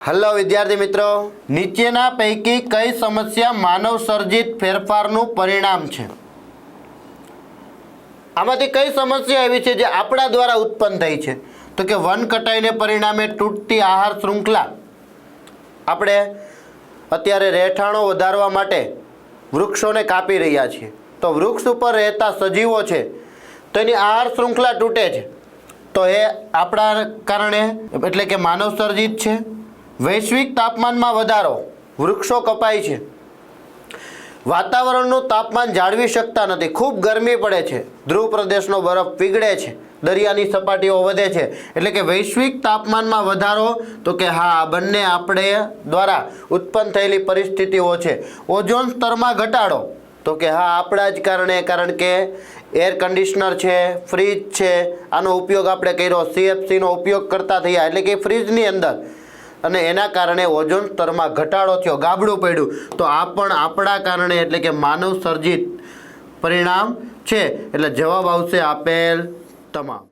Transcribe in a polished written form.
Hello विद्यार्थी मित्रों, नीचेना पैकी कई समस्या मानव सर्जित फेरफारનું परिणाम છે? આમાંથી કઈ સમસ્યા એવી છે જે આપણા દ્વારા ઉત્પન્ન થઈ છે? તો કે વન કટાઈને પરિણામે તૂટતી આહાર શૃંખલા. આપણે અત્યારે રહેઠાણો વધારવા માટે વૃક્ષોને કાપી રહ્યા છીએ, તો વૃક્ષ ઉપર રહેતા સજીવો છે તો એની આહાર શૃંખલા તૂટે છે, તો એ આપણા કારણે એટલે કે માનવ સર્જિત છે. વૈશ્વિક તાપમાનમાં વધારો, વૃક્ષો કપાય છે, વાતાવરણનું તાપમાન જાળવી શકતા નથી, ખૂબ ગરમી પડે છે, ધ્રુવ પ્રદેશનો બરફ પીગળે છે, દરિયાની સપાટીઓ વધે છે. એટલે કે વૈશ્વિક તાપમાનમાં વધારો, તો કે હા, આ બંને આપણે દ્વારા ઉત્પન્ન થયેલી પરિસ્થિતિઓ છે. ઓઝોન સ્તરમાં ઘટાડો, તો કે હા, આપણા જ કારણે, કારણ કે એર કન્ડિશનર છે, ફ્રીજ છે, આનો ઉપયોગ આપણે કર્યો, CFCનો ઉપયોગ કરતા થયા, એટલે કે ફ્રીજની અંદર, અને એના કારણે ઓઝોન સ્તરમાં ઘટાડો થયો, ગાબડું પડ્યું. તો આ પણ આપણા કારણે એટલે કે માનવ સર્જિત પરિણામ છે. એટલે જવાબ આવશે આપેલ તમામ.